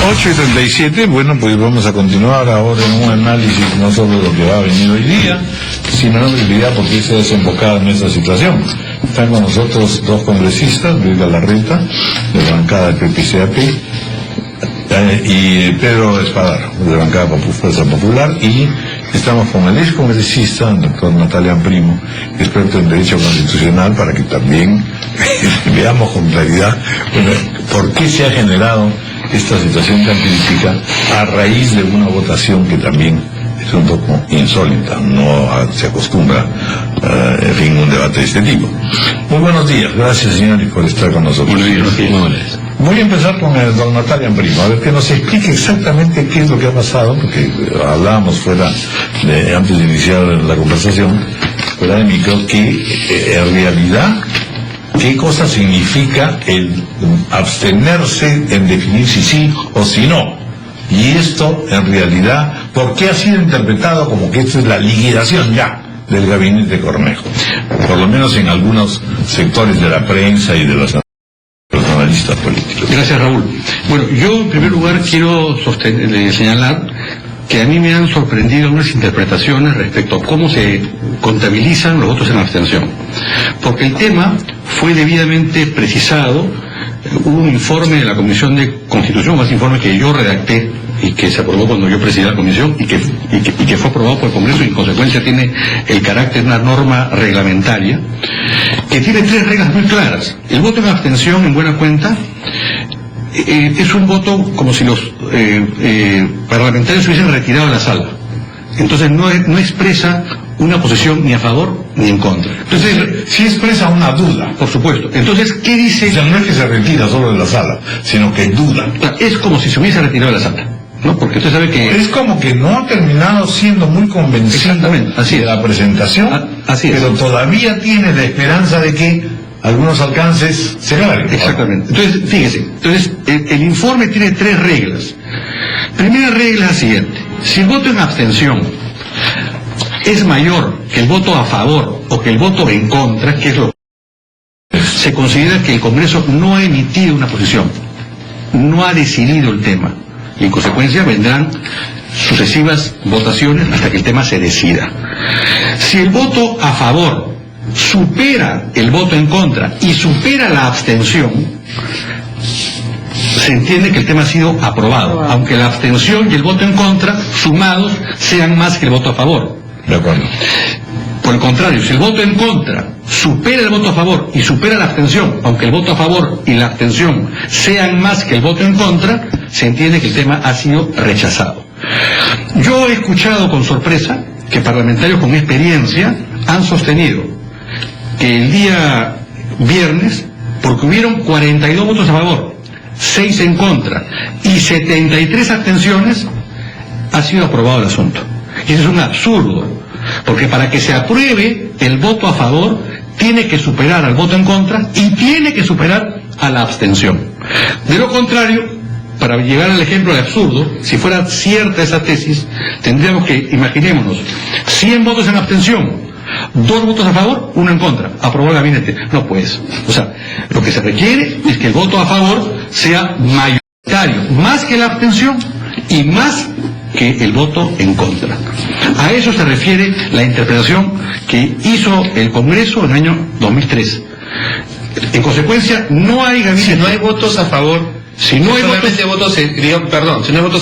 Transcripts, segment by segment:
8:37, bueno, pues vamos a continuar ahora en un análisis no solo de lo que va a venir hoy día, sino en realidad por qué se ha desembocado en esta situación. Están con nosotros dos congresistas, Luis Galarreta, de la bancada del PPCAP, y Pedro Espadar, de la bancada Fuerza Popular, y estamos con el ex congresista, el doctor Natalian Primo, experto en Derecho Constitucional, para que también veamos con claridad por qué se ha generado esta situación tan crítica a raíz de una votación que también es un poco insólita, no se acostumbra en fin, un debate de este tipo. Muy buenos días, gracias señores por estar con nosotros. Buenos días. Voy a empezar con el don Natalian Primo, a ver que nos explique exactamente qué es lo que ha pasado, porque hablábamos antes de iniciar la conversación, fuera de micro, que en realidad qué cosa significa el abstenerse en definir si sí o si no. Y esto, en realidad, ¿por qué ha sido interpretado como que esto es la liquidación ya del gabinete Cornejo? Por lo menos en algunos sectores de la prensa y de los analistas políticos. Gracias, Raúl. Bueno, yo en primer lugar quiero señalar que a mí me han sorprendido algunas interpretaciones respecto a cómo se contabilizan los votos en abstención. Porque el tema fue debidamente precisado, hubo un informe de la Comisión de Constitución, más informe que yo redacté y que se aprobó cuando yo presidía la comisión y que fue aprobado por el Congreso y en consecuencia tiene el carácter de una norma reglamentaria, que tiene 3 reglas muy claras. El voto en abstención, en buena cuenta, es un voto como si los parlamentarios se hubiesen retirado de la sala. Entonces no expresa una posición ni a favor ni en contra. Entonces sí expresa una duda. Por supuesto. Entonces, ¿qué dice? O sea, no es que se retira solo de la sala, sino que duda. Es como si se hubiese retirado de la sala, ¿no? Porque usted sabe que es como que no ha terminado siendo muy convencido de la presentación, así es. Pero todavía tiene la esperanza de que algunos alcances se logren. Exactamente. Entonces, fíjese, el informe tiene 3 reglas. Primera regla es la siguiente: si el voto en abstención es mayor que el voto a favor o que el voto en contra, que es lo que se considera que el Congreso no ha emitido una posición, no ha decidido el tema, y en consecuencia vendrán sucesivas votaciones hasta que el tema se decida. Si el voto a favor supera el voto en contra y supera la abstención, se entiende que el tema ha sido aprobado, aunque la abstención y el voto en contra sumados sean más que el voto a favor. De acuerdo. Por el contrario, si el voto en contra supera el voto a favor y supera la abstención, aunque el voto a favor y la abstención sean más que el voto en contra, se entiende que el tema ha sido rechazado. Yo he escuchado con sorpresa que parlamentarios con experiencia han sostenido que el día viernes, porque hubieron 42 votos a favor, 6 en contra y 73 abstenciones, ha sido aprobado el asunto. Y eso es un absurdo, porque para que se apruebe el voto a favor tiene que superar al voto en contra y tiene que superar a la abstención. De lo contrario, para llegar al ejemplo de absurdo, si fuera cierta esa tesis, tendríamos que, imaginémonos, 100 votos en abstención, 2 votos a favor, 1 en contra, aprobó el gabinete. No, pues, o sea, lo que se requiere es que el voto a favor sea mayoritario, más que la abstención y más que el voto en contra. A eso se refiere la interpretación que hizo el Congreso en el año 2003. En consecuencia, no hay gabinete. Si no hay votos a favor, si no hay votos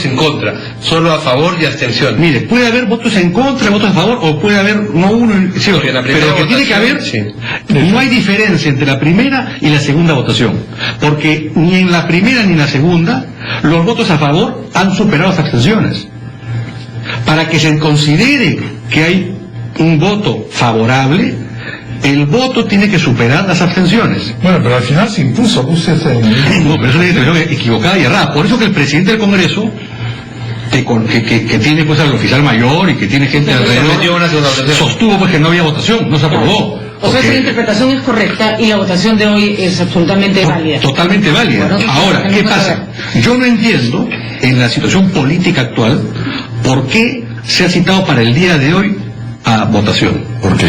en contra, solo a favor y abstención. Mire, puede haber votos en contra, votos a favor, o puede haber no uno, sí, pero lo que tiene que haber, sí. No hay diferencia entre la primera y la segunda votación, porque ni en la primera ni en la segunda los votos a favor han superado las abstenciones. Para que se considere que hay un voto favorable, el voto tiene que superar las abstenciones. Bueno, pero al final se impuso usted. No, pero eso es una interpretación equivocada y errada. Por eso que el presidente del Congreso, que tiene pues al oficial mayor y que tiene gente alrededor, sostuvo pues que no había votación, no se aprobó. O sea, esa interpretación es correcta y la votación de hoy es absolutamente válida. Totalmente válida. Bueno, ahora, ¿qué pasa? Yo no entiendo, en la situación política actual, por qué se ha citado para el día de hoy a votación. ¿Por qué?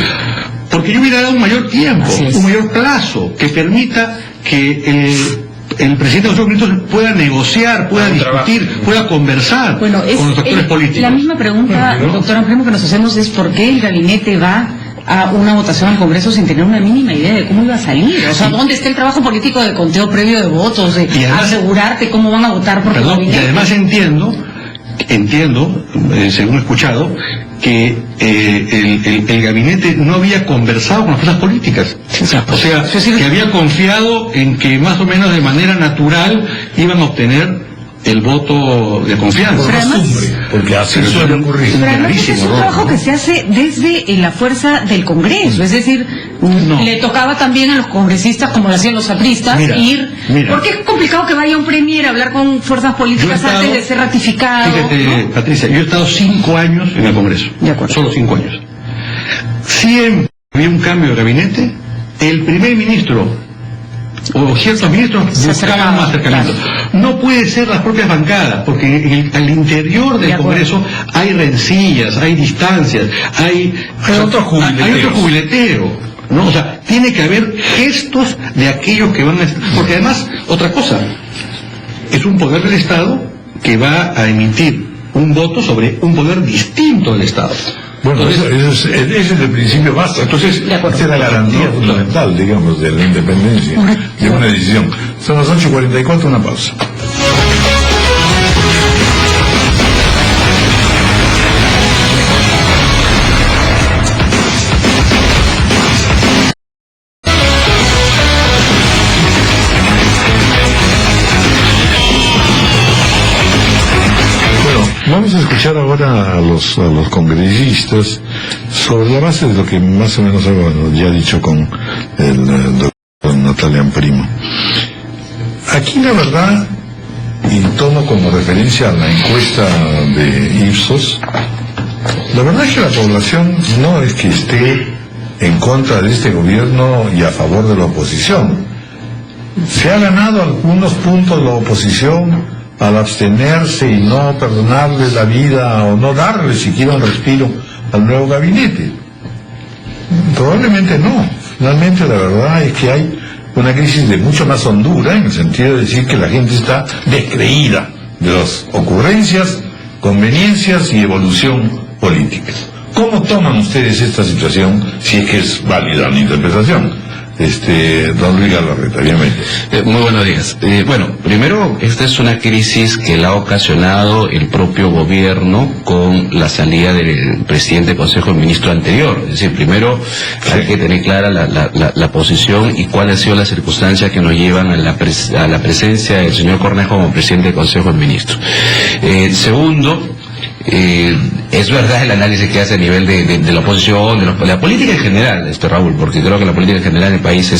Porque yo hubiera dado un mayor tiempo, un mayor plazo, que permita que el presidente de los ministros pueda negociar, pueda discutir, pueda conversar Bueno, con los actores políticos. La misma pregunta, doctor Anselmo, que nos hacemos es ¿por qué el gabinete va a una votación al Congreso sin tener una mínima idea de cómo iba a salir? O sea, ¿dónde está el trabajo político de conteo previo de votos, de Y además, asegurarte cómo van a votar por tu Perdón, y gabinete? además entiendo, según he escuchado, que el gabinete no había conversado con las fuerzas políticas. O sea, que había confiado en que más o menos de manera natural iban a obtener el voto de confianza. Por costumbre, porque así suele ocurrir. Pero además ese es un Clarísimo, trabajo ¿no? que se hace desde la fuerza del Congreso, es decir, No. le tocaba también a los congresistas, como lo hacían los apristas, ir, porque es complicado que vaya un premier a hablar con fuerzas políticas Yo he estado- antes de ser ratificado. Fíjate, ¿no? Patricia, yo he estado 5 años en el Congreso. De acuerdo. Solo 5 años. Siempre había un cambio de gabinete, el primer ministro o ciertos ministros Se buscaban acercaban, más acercamiento. No puede ser las propias bancadas, porque al interior De del acuerdo. Congreso hay rencillas, hay distancias, hay otro jubileteo. hay otro jubileteo, ¿no? O sea, tiene que haber gestos de aquellos que van a estar, porque además, otra cosa, es un poder del Estado que va a emitir un voto sobre un poder distinto del Estado. Bueno, Entonces, ese es el principio básico. Entonces, De acuerdo. esa es la garantía fundamental, digamos, de la independencia de una decisión. Son las 8:44, una pausa. Bueno, vamos a escuchar ahora a los congresistas sobre la base de lo que más o menos ya he dicho con el doctor Natalia Primo. Aquí la verdad, y tomo como referencia a la encuesta de Ipsos, la verdad es que la población no es que esté en contra de este gobierno y a favor de la oposición. Se ha ganado algunos puntos la oposición al abstenerse y no perdonarle la vida o no darle siquiera un respiro al nuevo gabinete. Probablemente no. Finalmente la verdad es que hay una crisis de mucho más hondura, en el sentido de decir que la gente está descreída de las ocurrencias, conveniencias y evolución política. ¿Cómo toman ustedes esta situación, si es que es válida la interpretación? Don Luis Galarreta, bienvenido. Muy buenos días. Bueno, primero, esta es una crisis que la ha ocasionado el propio gobierno con la salida del presidente del Consejo de Ministros anterior. Es decir, primero hay que tener clara la posición y cuáles han sido las circunstancias que nos llevan a la presencia del señor Cornejo como presidente del Consejo de Ministros. Segundo, es verdad el análisis que hace a nivel de la oposición, de la política en general, Raúl, porque creo que la política en general en el país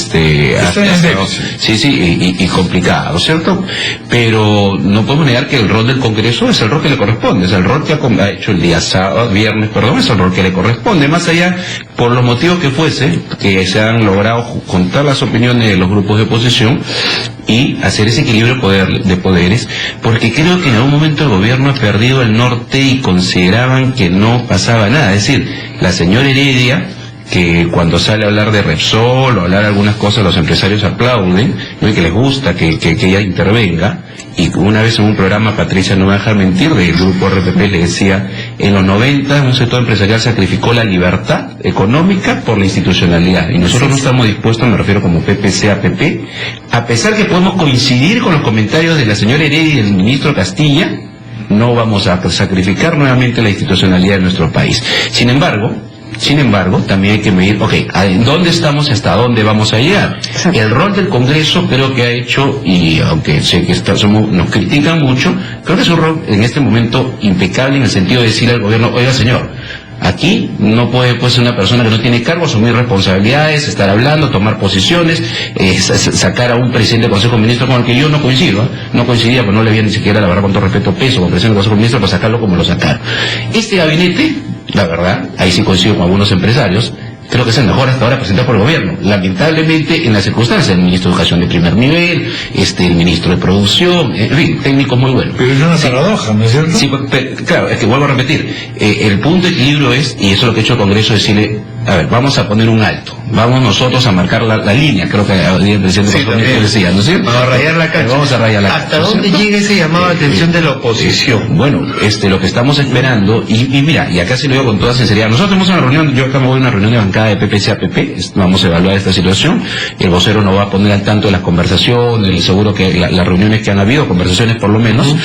y complicada, ¿no es cierto? Pero no podemos negar que el rol del Congreso es el rol que le corresponde, es el rol que ha hecho el día viernes, es el rol que le corresponde, más allá, por los motivos que fuese, que se han logrado juntar las opiniones de los grupos de oposición y hacer ese equilibrio de poderes, porque creo que en algún momento el gobierno ha perdido el norte y consideraban que no pasaba nada. Es decir, la señora Heredia, que cuando sale a hablar de Repsol o hablar algunas cosas los empresarios aplauden, ¿no? Y que les gusta que ella intervenga, y una vez en un programa, Patricia no me va a dejar mentir, del grupo RPP le decía, en los 90 un sector empresarial sacrificó la libertad económica por la institucionalidad, y nosotros no estamos dispuestos, me refiero como PPC-APP, a pesar que podemos coincidir con los comentarios de la señora Heredia y del ministro Castilla, no vamos a sacrificar nuevamente la institucionalidad de nuestro país. Sin embargo, también hay que medir, ¿dónde estamos y hasta dónde vamos a llegar? Exacto. El rol del Congreso creo que ha hecho, y aunque sé que nos critican mucho, creo que es un rol en este momento impecable en el sentido de decirle al gobierno, oiga señor, aquí no puede ser una persona que no tiene cargo asumir responsabilidades, estar hablando, tomar posiciones, sacar a un presidente del Consejo de Ministros con el que yo no coincido, no coincidía, pero no le había ni siquiera, la verdad, con todo respeto, peso como presidente del Consejo de Ministros para sacarlo como lo sacaron. Este gabinete, la verdad, ahí sí coincido con algunos empresarios, creo que es el mejor hasta ahora presentado por el gobierno. Lamentablemente, en las circunstancias, el ministro de Educación de primer nivel, el ministro de Producción, en fin, técnicos muy buenos. Pero es una paradoja, ¿no es cierto? Sí, claro, es que vuelvo a repetir, el punto de equilibrio es, y eso es lo que ha hecho el Congreso, decirle, a ver, vamos a poner un alto, vamos nosotros a marcar la línea, creo que el presidente decía, ¿no es cierto? Vamos a rayar la cancha. Vamos a rayar la cancha. ¿Hasta dónde llega ese llamado de atención de la oposición? Bueno, lo que estamos esperando, y mira, y acá sí lo digo con toda sinceridad, nosotros tenemos una reunión, yo acá me voy a una reunión de bancada de PPC-APP, vamos a evaluar esta situación, el vocero nos va a poner al tanto de las conversaciones, seguro que las reuniones que han habido, conversaciones por lo menos,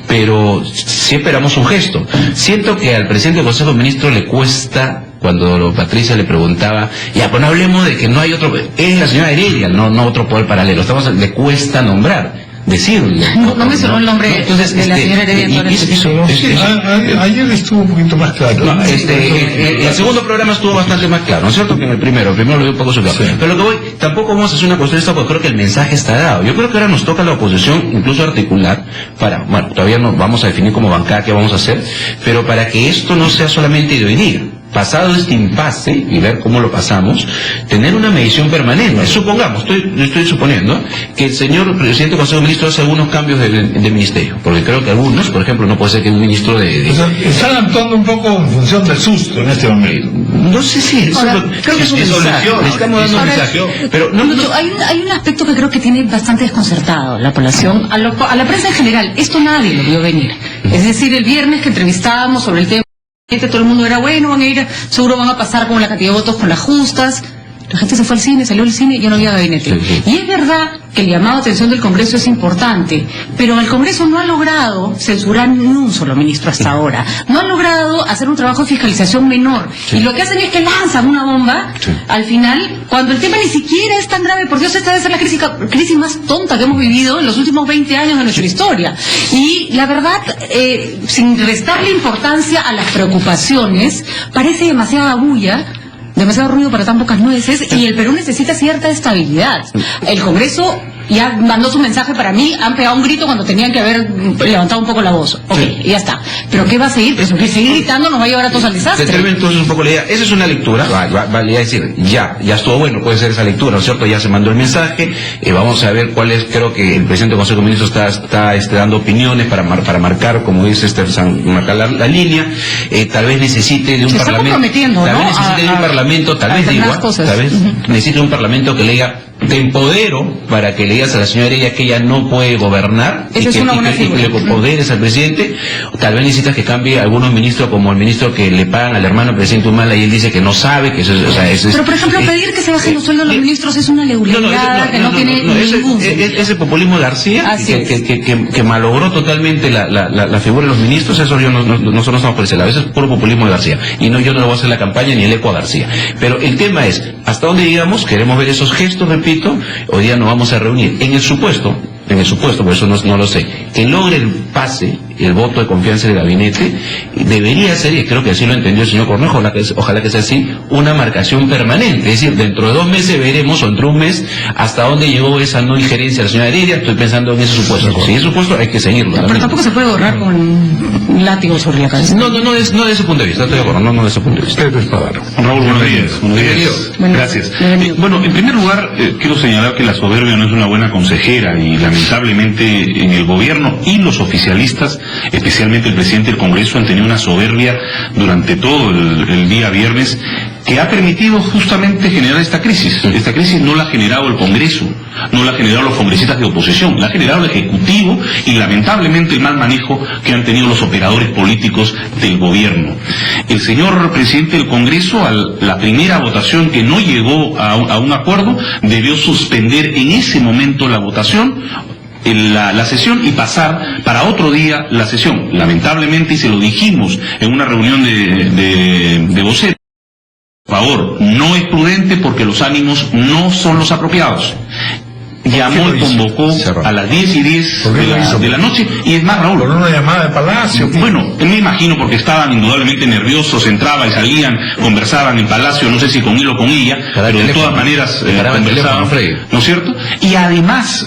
pero sí esperamos un gesto. Siento que al presidente del Consejo de Ministros le cuesta, cuando Patricia le preguntaba, ya, pues no hablemos de que no hay otro, es la señora Heredia, no otro poder paralelo, le cuesta nombrar, decirlo. No mencionó el nombre de la señora Heredia. Ayer estuvo un poquito más claro. El segundo programa estuvo bastante más claro, ¿no es cierto? Que en el primero lo dio un poco su claro. Sí. Pero lo que voy, tampoco vamos a hacer una cuestión de esta, porque creo que el mensaje está dado. Yo creo que ahora nos toca a la oposición incluso articular bueno, todavía no vamos a definir como bancada qué vamos a hacer, pero para que esto no sea solamente de hoy día. Pasado este impasse y ver cómo lo pasamos, tener una medición permanente. Supongamos, estoy suponiendo que el señor presidente del Consejo de Ministros hace algunos cambios de ministerio, porque creo que algunos, por ejemplo, no puede ser que un ministro de... O sea, están actuando un poco en función del susto en este momento. No sé si creo que es un mensaje. Le estamos dando un mensaje. Pero hay un aspecto que creo que tiene bastante desconcertado la población, a la prensa en general. Esto nadie lo vio venir. Es decir, el viernes que entrevistábamos sobre el tema, todo el mundo era bueno, van a ir, seguro van a pasar con la cantidad de votos con las justas. La gente se fue al cine, salió del cine y ya no había gabinete. Sí. Y es verdad que el llamado a atención del Congreso es importante, pero el Congreso no ha logrado censurar ni un solo ministro hasta ahora. No ha logrado hacer un trabajo de fiscalización menor. Sí. Y lo que hacen es que lanzan una bomba al final, cuando el tema ni siquiera es tan grave. Por Dios, esta debe ser la crisis más tonta que hemos vivido en los últimos 20 años de nuestra historia. Y la verdad, sin restarle importancia a las preocupaciones, parece demasiada bulla, demasiado ruido para tan pocas nueces, y el Perú necesita cierta estabilidad. El Congreso ya mandó su mensaje. Para mí han pegado un grito cuando tenían que haber levantado un poco la voz. Y ya está. ¿Pero qué va a seguir? Pues que seguir gritando nos va a llevar a todos al desastre. Te termino entonces un poco la idea. Esa es una lectura, vale a decir, ya estuvo bueno, puede ser esa lectura, ¿no es cierto? Ya se mandó el mensaje, vamos a ver cuál es, creo que el presidente del Consejo de Ministros está dando opiniones para marcar, como dice marcar la línea, tal vez necesite de un parlamento, tal vez necesite de un parlamento, tal vez necesite un parlamento que le diga, te empodero para que le digas a la señora Heredia que ella no puede gobernar y que le empoderes al presidente. Tal vez necesitas que cambie algunos ministros, como el ministro que le pagan al hermano presidente Humala y él dice que no sabe que eso es... Pero por ejemplo, pedir que se bajen los sueldos de los ministros es una leguleada que no tiene ningún... Ese populismo de García que malogró totalmente la figura de los ministros, eso nosotros estamos por ese lado. Eso es puro populismo de García. Y yo no le voy a hacer la campaña ni el eco a García. Pero el tema es, ¿hasta dónde llegamos? Queremos ver esos gestos, repito. Hoy día nos vamos a reunir en el supuesto, por eso no lo sé, que logre el pase, el voto de confianza del gabinete, debería ser, y creo que así lo entendió el señor Cornejo, ojalá que sea así, una marcación permanente. Es decir, dentro de 2 meses veremos, o entre un mes, hasta dónde llegó esa no injerencia de la señora Heredia. Estoy pensando en ese supuesto. Si es supuesto, hay que seguirlo. Pero tampoco se puede borrar con un látigo sobre la cabeza. No de ese punto de vista, estoy de acuerdo, no de ese punto de vista. Raúl, buenos días. Gracias. Bueno, en primer lugar, quiero señalar que la soberbia no es una buena consejera, y lamentablemente en el gobierno y los oficialistas, especialmente el presidente del Congreso, han tenido una soberbia durante todo el día viernes, que ha permitido justamente generar esta crisis. Esta crisis no la ha generado el Congreso, no la ha generado los congresistas de oposición, la ha generado el Ejecutivo y lamentablemente el mal manejo que han tenido los operadores políticos del gobierno. El señor presidente del Congreso, a la primera votación que no llegó a un acuerdo, debió suspender en ese momento la votación, la sesión, y pasar para otro día la sesión. Lamentablemente, y se lo dijimos en una reunión de voceros, por favor, no es prudente porque los ánimos no son los apropiados. Llamó y convocó a las 10:10 de la noche, y es más, Raúl, por una llamada de Palacio. Bueno, me imagino porque estaban indudablemente nerviosos, entraban y salían, conversaban en Palacio, no sé si con él o con ella, pero de todas maneras conversaban, ¿no es cierto? Y además,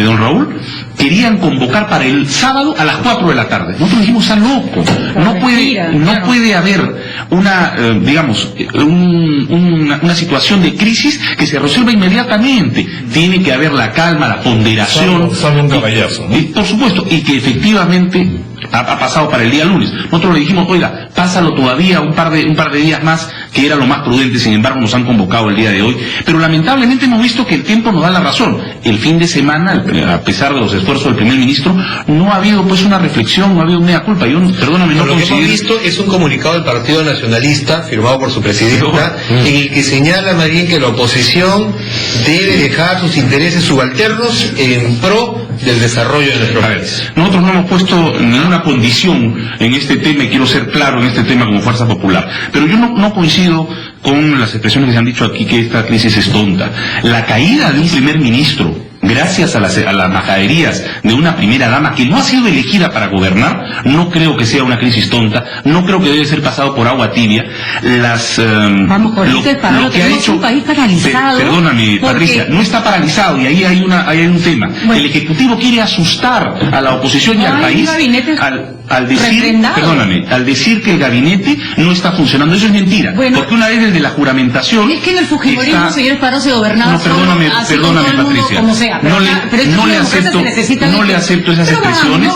don Raúl, querían convocar para el sábado a las 4 de la tarde. Nosotros dijimos, está loco, no puede haber una situación de crisis que se resuelva inmediatamente. Tiene que haber la calma, la ponderación. Salvo un caballazo, ¿no? Y por supuesto, y que efectivamente ha pasado para el día lunes. Nosotros le dijimos, oiga, pásalo todavía un par de días más, que era lo más prudente. Sin embargo, nos han convocado el día de hoy, pero lamentablemente hemos visto que el tiempo nos da la razón. El fin de semana, a pesar de los esfuerzos del primer ministro, no ha habido pues una reflexión, no ha habido un mea culpa. Yo, perdóname, no Lo que considero... hemos visto es un comunicado del Partido Nacionalista, firmado por su presidenta, en el que señala más bien que la oposición debe dejar sus intereses subalternos en pro del desarrollo de nuestro país. Nosotros no hemos puesto ninguna condición en este tema, y quiero ser claro en este tema como Fuerza Popular, pero yo no coincido con las expresiones que se han dicho aquí que esta crisis es tonta. La caída de un primer ministro, gracias a las majaderías de una primera dama que no ha sido elegida para gobernar, no creo que sea una crisis tonta, no creo que debe ser pasado por agua tibia. Vamos, con lo que ha hecho un país paralizado. Perdóname, porque... Patricia, no está paralizado, y ahí hay un tema. Bueno, el Ejecutivo quiere asustar a la oposición y al país al decir que el gabinete no está funcionando. Eso es mentira, porque una vez desde la juramentación... Es que en el fujimorismo, señor Esparro, se gobernaba... No, perdóname, Patricia. No le acepto esas expresiones,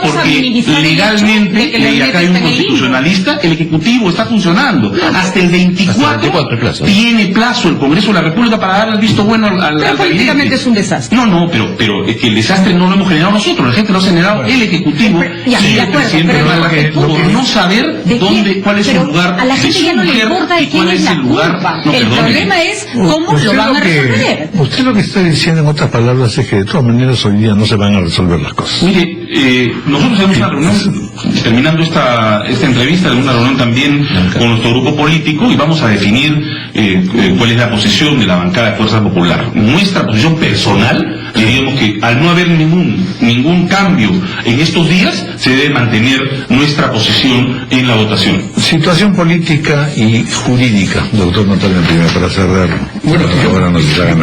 porque legalmente, y acá hay un constitucionalista, el Ejecutivo está funcionando. Hasta el 24 tiene plazo el Congreso de la República para darle el visto bueno al gabinete. Políticamente es un desastre. No, pero es que el desastre no lo hemos generado nosotros, la gente lo ha generado el Ejecutivo, el presidente por no saber cuál es el lugar. A la gente ya no le importa de quién es la culpa. El problema es cómo lo van a resolver. Usted lo que está diciendo, en otras palabras, es que de todas maneras hoy día no se van a resolver las cosas. Mire, nosotros tenemos una reunión, terminando esta entrevista, de una reunión también con nuestro grupo político, y vamos a definir cuál es la posición de la bancada de Fuerza Popular. Nuestra posición personal, diríamos que al no haber ningún cambio en estos días, se debe mantener nuestra posición en la votación. Situación política y jurídica, doctor Notario, primero, para cerrar. Bueno,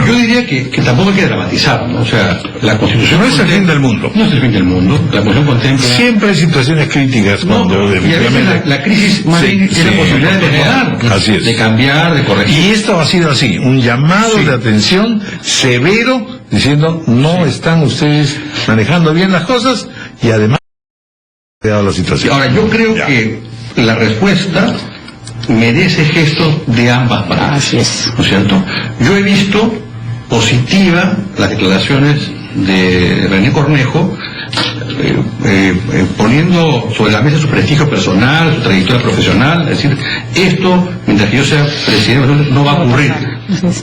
yo diría que tampoco hay que dramatizar, ¿no? O sea, la Constitución no es el fin del mundo. No es el fin del mundo. La Constitución contempla... Siempre hay situaciones críticas cuando... y a veces la crisis más bien tiene la posibilidad de mejorar, así es, de cambiar, de corregir. Y esto ha sido así, un llamado de atención severo, diciendo, no están ustedes manejando bien las cosas, y además dado la situación. Ahora, yo creo que la respuesta merece gestos de ambas partes. Así es. ¿No es cierto? Yo he visto positiva las declaraciones de René Cornejo, poniendo sobre la mesa su prestigio personal, su trayectoria profesional, es decir, esto, mientras que yo sea presidente, no va a ocurrir.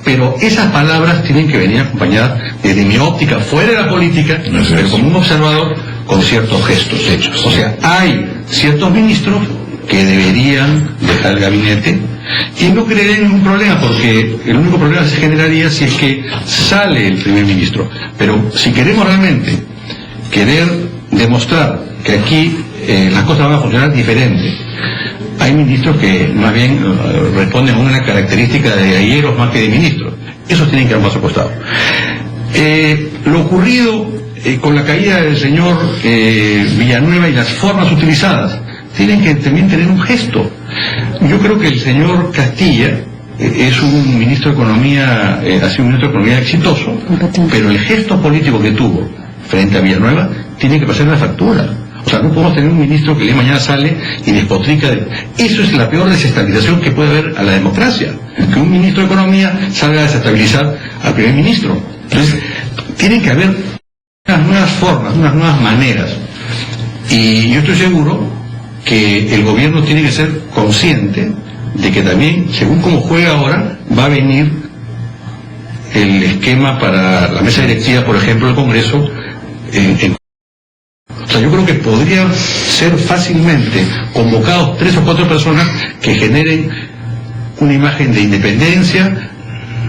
Pero esas palabras tienen que venir acompañadas, desde mi óptica, fuera de la política, pero como un observador, con ciertos gestos hechos. O sea, hay ciertos ministros que deberían dejar el gabinete, y no creería ningún problema, porque el único problema se generaría si es que sale el primer ministro. Pero si queremos realmente demostrar que aquí las cosas van a funcionar diferente, hay ministros que más bien responden a una característica de galleros más que de ministros. Esos tienen que dar un paso al costado. Lo ocurrido con la caída del señor Villanueva y las formas utilizadas tienen que también tener un gesto. Yo creo que el señor Castilla es un ministro de Economía, ha sido un ministro de Economía exitoso, pero el gesto político que tuvo frente a Villanueva tiene que pasar la factura. O sea, no podemos tener un ministro que el día de mañana sale y despotrica. Eso es la peor desestabilización que puede haber a la democracia, que un ministro de Economía salga a desestabilizar al primer ministro. Entonces, tienen que haber unas nuevas formas, unas nuevas maneras. Y yo estoy seguro que el gobierno tiene que ser consciente de que también, según cómo juega ahora, va a venir el esquema para la mesa directiva, por ejemplo, del Congreso. O sea, yo creo que podrían ser fácilmente convocados 3 o 4 personas que generen una imagen de independencia,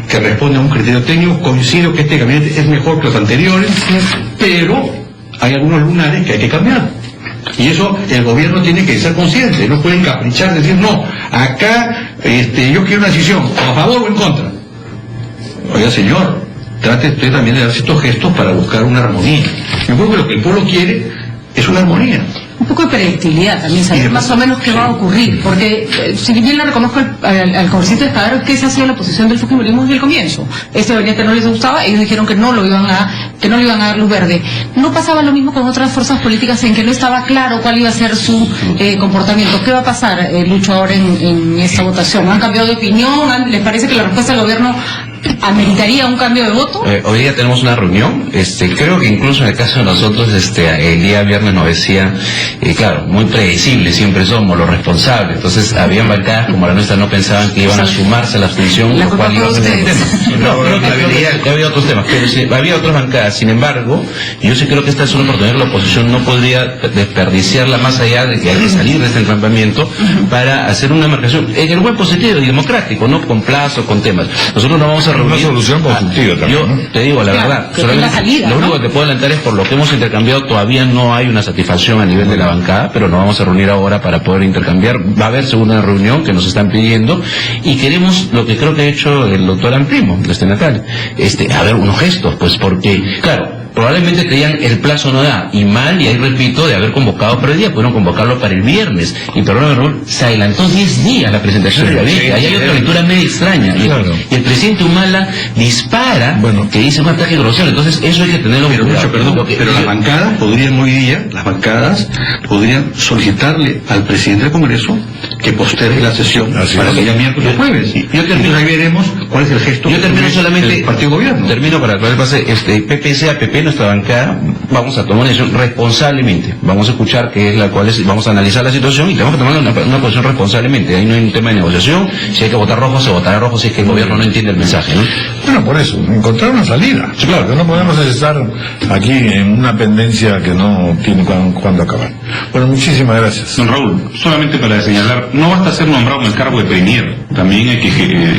que responde a un criterio técnico. Coincido que este gabinete es mejor que los anteriores, pero hay algunos lunares que hay que cambiar. Y eso el gobierno tiene que ser consciente, no pueden caprichar, decir, no, acá yo quiero una decisión, a favor o en contra. Oiga, señor, trate usted también de dar ciertos gestos para buscar una armonía. Yo creo que lo que el pueblo quiere es una armonía. un poco de predictibilidad también, saber más o menos qué va a ocurrir, porque si bien le reconozco al congresista Espadaro que esa ha sido la posición del fujimorismo desde el comienzo. Este gabinete no les gustaba, ellos dijeron que no le iban a dar luz verde. No pasaba lo mismo con otras fuerzas políticas en que no estaba claro cuál iba a ser su comportamiento. ¿Qué va a pasar, Lucho, ahora en esta votación? ¿Han cambiado de opinión? ¿Les parece que la respuesta del gobierno ameritaría un cambio de voto? Hoy día tenemos una reunión, creo que incluso en el caso de nosotros, el día viernes nos decía, claro, muy predecible, siempre somos los responsables, entonces habían bancadas como la nuestra no pensaban que iban a sumarse a la abstención, lo cual iba a ser un tema. No, creo que había otros temas, pero sí, había otras bancadas. Sin embargo, yo sí creo que esta es una oportunidad que la oposición no podría desperdiciarla, más allá de que hay que salir de este entrampamiento para hacer una marcación en el buen positivo y democrático, no con plazo, con temas. Nosotros no vamos a reunir. Una solución positiva también, yo te digo la verdad, lo único que te puedo adelantar es por lo que hemos intercambiado, todavía no hay una satisfacción a nivel de la bancada, pero nos vamos a reunir ahora para poder intercambiar. Va a haber segunda reunión que nos están pidiendo y queremos lo que creo que ha hecho el doctor Amprimo, Natal, a ver, unos gestos, pues porque, claro, probablemente creían el plazo no da, y mal, y ahí repito, de haber convocado para el día, pudieron convocarlo para el viernes, y perdón, Raúl, se adelantó 10 días la presentación del gabinete. Ahí hay otra lectura medio extraña, claro. Y el presidente Humala dispara, que dice un ataque grosero, entonces eso hay que tenerlo muy cuidado. Pero las bancadas podrían solicitarle al presidente del Congreso que postergue la sesión para que haya miércoles o jueves. Entonces ahí veremos cuál es el gesto del partido gobierno. Termino para aclarar el pase, PPC-APP, nuestra bancada, vamos a tomar una decisión responsablemente. Vamos a escuchar qué es la cual es, vamos a analizar la situación y tenemos que tomar una posición responsablemente. Ahí no hay un tema de negociación. Si hay que votar rojo, se votará rojo si es que el gobierno no entiende el mensaje, ¿no? Bueno, por eso, encontrar una salida. Sí, claro, que no podemos estar aquí en una pendencia que no tiene cuándo acabar. Bueno, muchísimas gracias. Don Raúl, solamente para señalar, no basta ser nombrado en el cargo de premier, también hay que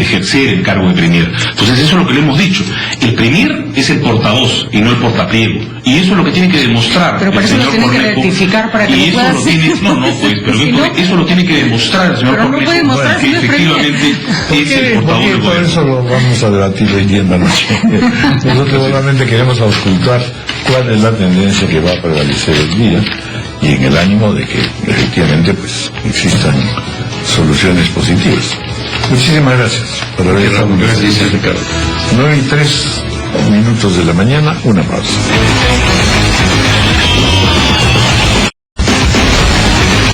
ejercer el cargo de premier. Entonces eso es lo que le hemos dicho. El premier es el portavoz y no el portapliego. Y eso es lo que tiene que demostrar. Pero por eso lo tiene que rectificar para que lo pueda hacer. Eso lo tiene que demostrar el señor Cornejo. Pero no puede demostrar, que efectivamente es el portavoz del Todo gobierno. eso lo vamos a debatir hoy día en la noche. Nosotros solamente queremos auscultar cuál es la tendencia que va a prevalecer el día y en el ánimo de que efectivamente pues existan soluciones positivas. Muchísimas gracias por haber estado con nosotros. 9:03 de la mañana, una pausa.